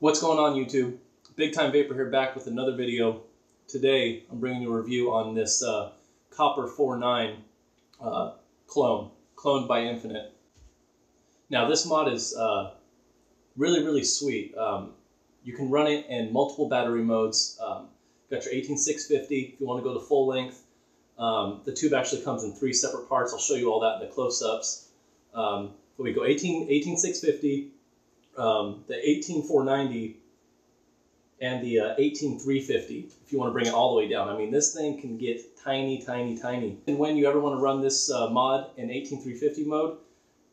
What's going on, YouTube? Big Time Vapor here, back with another video. Today I'm bringing you a review on this Copper 4.9 cloned by Infinite. Now this mod is really sweet. You can run it in multiple battery modes. Got your 18650 if you want to go the full length. The tube actually comes in 3 separate parts. I'll show you all that in the close-ups. But we go 18650, the 18490, and the 18350 if you want to bring it all the way down. I mean, this thing can get tiny. And when you ever want to run this mod in 18350 mode,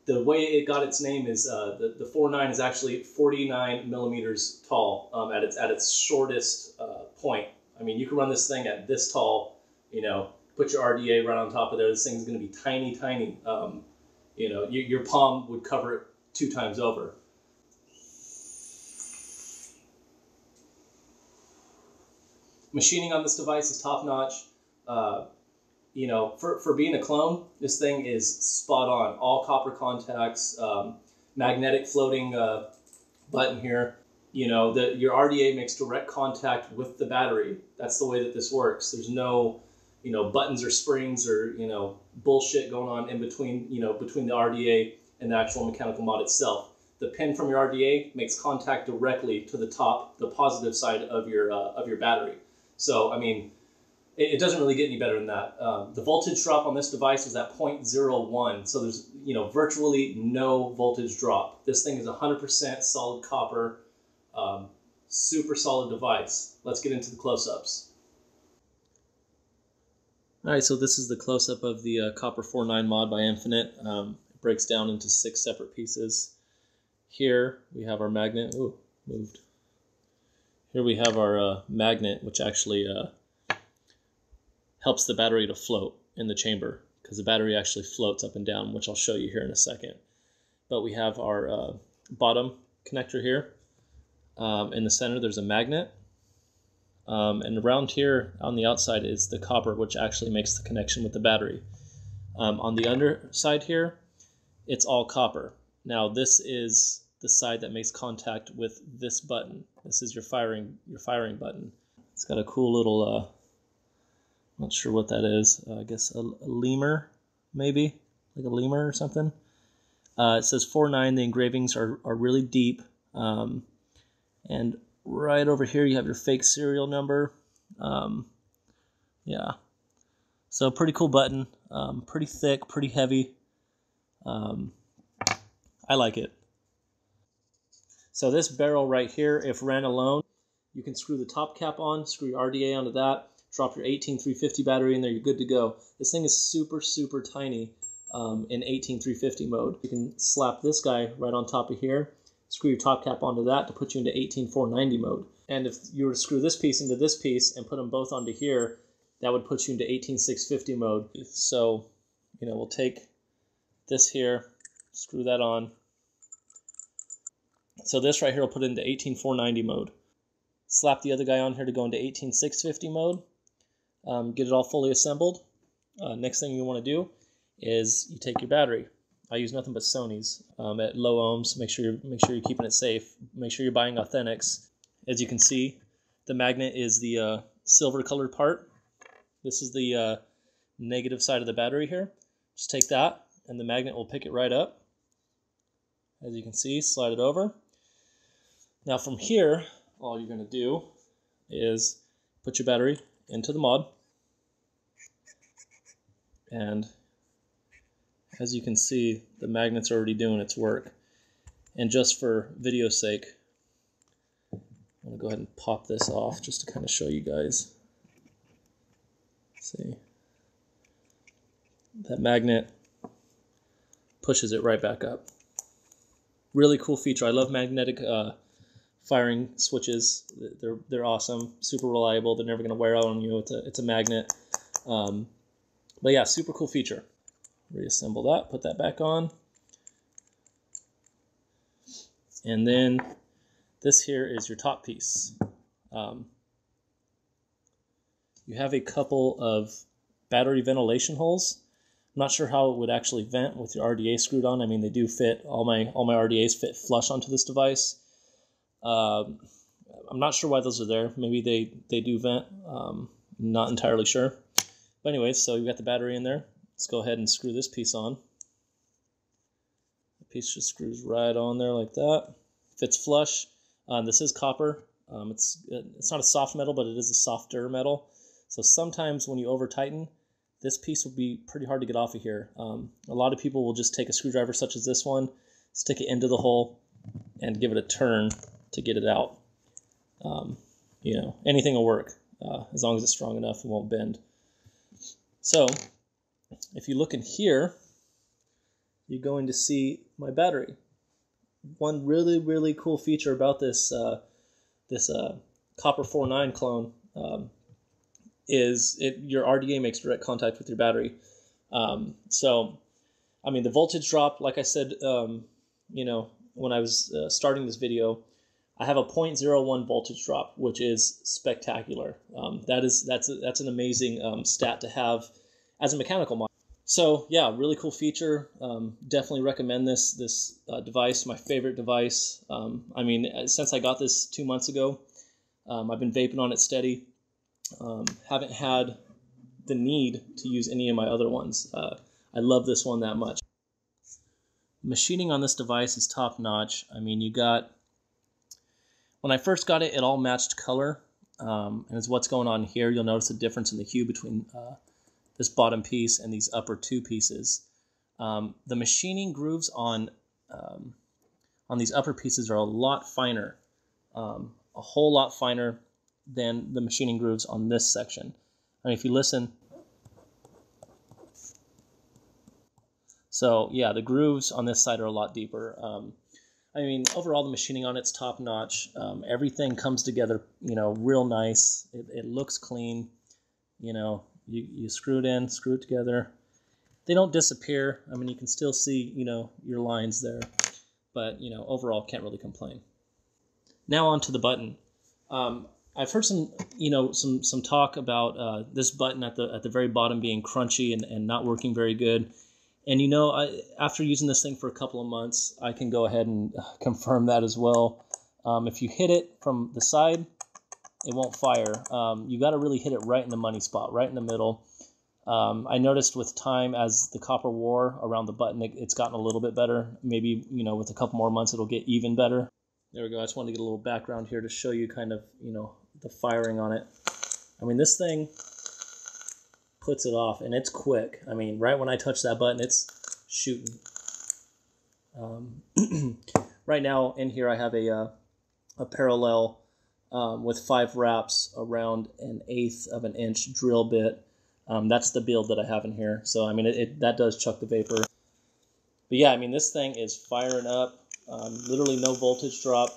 the way it got its name is the 4.9 is actually 49 millimeters tall at its shortest point. I mean, you can run this thing at this tall, you know, put your RDA right on top of there. This thing's going to be tiny. You know, your palm would cover it 2 times over. Machining on this device is top-notch. You know, for being a clone, this thing is spot on. All copper contacts, magnetic floating button here. You know, your RDA makes direct contact with the battery. That's the way that this works. There's no, you know, buttons or springs or, you know, bullshit going on in between, you know, between the RDA and the actual mechanical mod itself. The pin from your RDA makes contact directly to the top, the positive side of your battery. So, I mean, it doesn't really get any better than that. The voltage drop on this device is at 0.01, so there's, you know, virtually no voltage drop. This thing is 100% solid copper, super solid device. Let's get into the close-ups. All right, so this is the close-up of the Copper 4.9 mod by Infinite. It breaks down into 6 separate pieces. Here we have our magnet. Ooh, moved. Here we have our magnet, which actually helps the battery to float in the chamber, because the battery actually floats up and down, which I'll show you here in a second. But we have our bottom connector here. In the center there's a magnet. And around here on the outside is the copper, which actually makes the connection with the battery. On the underside here, it's all copper. Now this is the side that makes contact with this button. This is your firing button. It's got a cool little, not sure what that is. I guess a lemur, maybe, like a lemur or something. It says 4.9. The engravings are really deep. And right over here you have your fake serial number. Yeah, so pretty cool button, pretty thick, pretty heavy. I like it. So this barrel right here, if ran alone, you can screw the top cap on, screw your RDA onto that, drop your 18350 battery in there, you're good to go. This thing is super tiny in 18350 mode. You can slap this guy right on top of here, screw your top cap onto that to put you into 18490 mode. And if you were to screw this piece into this piece and put them both onto here, that would put you into 18650 mode. So, you know, we'll take this here, screw that on. So this right here will put it into 18490 mode. Slap the other guy on here to go into 18650 mode. Get it all fully assembled. Next thing you want to do is you take your battery. I use nothing but Sony's at low ohms. Make sure you're keeping it safe. Make sure you're buying authentics. As you can see, the magnet is the silver colored part. This is the negative side of the battery here. Just take that and the magnet will pick it right up. As you can see, slide it over. Now from here, all you're going to do is put your battery into the mod. And as you can see, the magnet's already doing its work. And just for video's sake, I'm going to go ahead and pop this off just to kind of show you guys. See, that magnet pushes it right back up. Really cool feature. I love magnetic firing switches. They're awesome, super reliable. They're never going to wear out on you. It's a magnet. But yeah, super cool feature. Reassemble that, put that back on. And then this here is your top piece. You have a couple of battery ventilation holes. I'm not sure how it would actually vent with your RDA screwed on. I mean, they do fit. All my RDAs fit flush onto this device. I'm not sure why those are there. Maybe they do vent. Not entirely sure. But anyways, so you've got the battery in there. Let's go ahead and screw this piece on. The piece just screws right on there like that. Fits flush. This is copper. It's not a soft metal, but it is a softer metal. So sometimes when you over tighten, this piece will be pretty hard to get off of here. A lot of people will just take a screwdriver such as this one, stick it into the hole, and give it a turn to get it out. You know, anything will work as long as it's strong enough and won't bend. So if you look in here, you're going to see my battery. One really, really cool feature about this copper 4.9 clone is your RDA makes direct contact with your battery. So, I mean, the voltage drop, like I said, you know, when I was starting this video, I have a 0.01 voltage drop, which is spectacular. That's an amazing stat to have as a mechanical mod. So yeah, really cool feature. Definitely recommend this device. My favorite device. I mean, since I got this 2 months ago, I've been vaping on it steady. Haven't had the need to use any of my other ones. I love this one that much. Machining on this device is top notch. I mean, you got, when I first got it, it all matched color. And it's what's going on here. You'll notice a difference in the hue between this bottom piece and these upper two pieces. The machining grooves on these upper pieces are a lot finer, a whole lot finer than the machining grooves on this section. I mean, if you listen, so yeah, the grooves on this side are a lot deeper. I mean, overall, the machining on it's top notch. Everything comes together, you know, real nice. It looks clean. You know, you screw it in, screw it together. They don't disappear. I mean, you can still see, you know, your lines there. But, you know, overall, can't really complain. Now on to the button. I've heard some, you know, some talk about this button at the very bottom being crunchy and not working very good. And, you know, after using this thing for a couple of months, I can go ahead and confirm that as well. If you hit it from the side, it won't fire. You got to really hit it right in the money spot, right in the middle. I noticed with time, as the copper wore around the button, it's gotten a little bit better. Maybe, you know, with a couple more months, it'll get even better. There we go. I just wanted to get a little background here to show you kind of, you know, the firing on it. I mean, this thing puts it off, and it's quick. I mean, right when I touch that button, it's shooting. Right now in here, I have a parallel with 5 wraps around 1/8 of an inch drill bit. That's the build that I have in here. So, I mean, that does chuck the vapor. But yeah, I mean, this thing is firing up. Literally no voltage drop.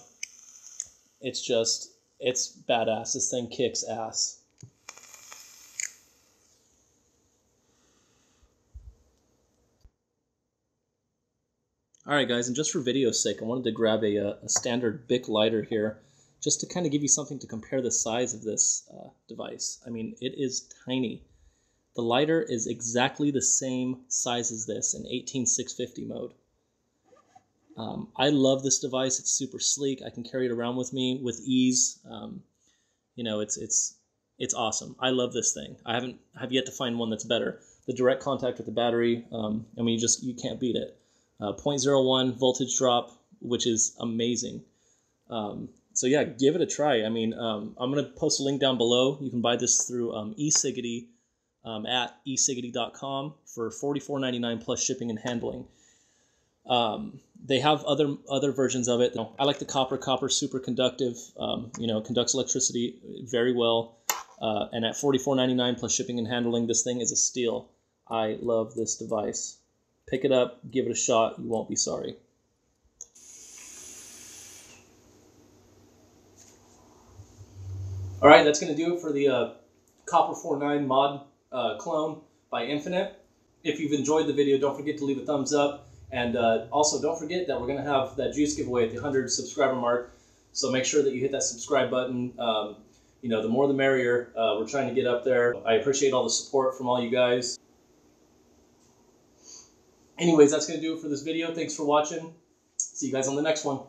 It's badass. This thing kicks ass. Alright guys, and just for video's sake, I wanted to grab a standard Bic lighter here, just to kind of give you something to compare the size of this device. I mean, it is tiny. The lighter is exactly the same size as this in 18650 mode. I love this device. It's super sleek. I can carry it around with me with ease. You know, it's awesome. I love this thing. I have yet to find one that's better. The direct contact with the battery, I mean, you can't beat it. 0.01 voltage drop, which is amazing. So yeah, give it a try. I mean, I'm going to post a link down below. You can buy this through E-Cig at ecigity.com for $44.99 plus shipping and handling. They have other versions of it. I like the copper. Copper's super conductive. You know, conducts electricity very well. And at $44.99 plus shipping and handling, this thing is a steal. I love this device. Pick it up, give it a shot. You won't be sorry. All right, that's going to do it for the Copper 4.9 mod clone by Infinite. If you've enjoyed the video, don't forget to leave a thumbs up. And also, don't forget that we're going to have that juice giveaway at the 100 subscriber mark. So make sure that you hit that subscribe button. You know, the more the merrier. We're trying to get up there. I appreciate all the support from all you guys. Anyways, that's going to do it for this video. Thanks for watching. See you guys on the next one.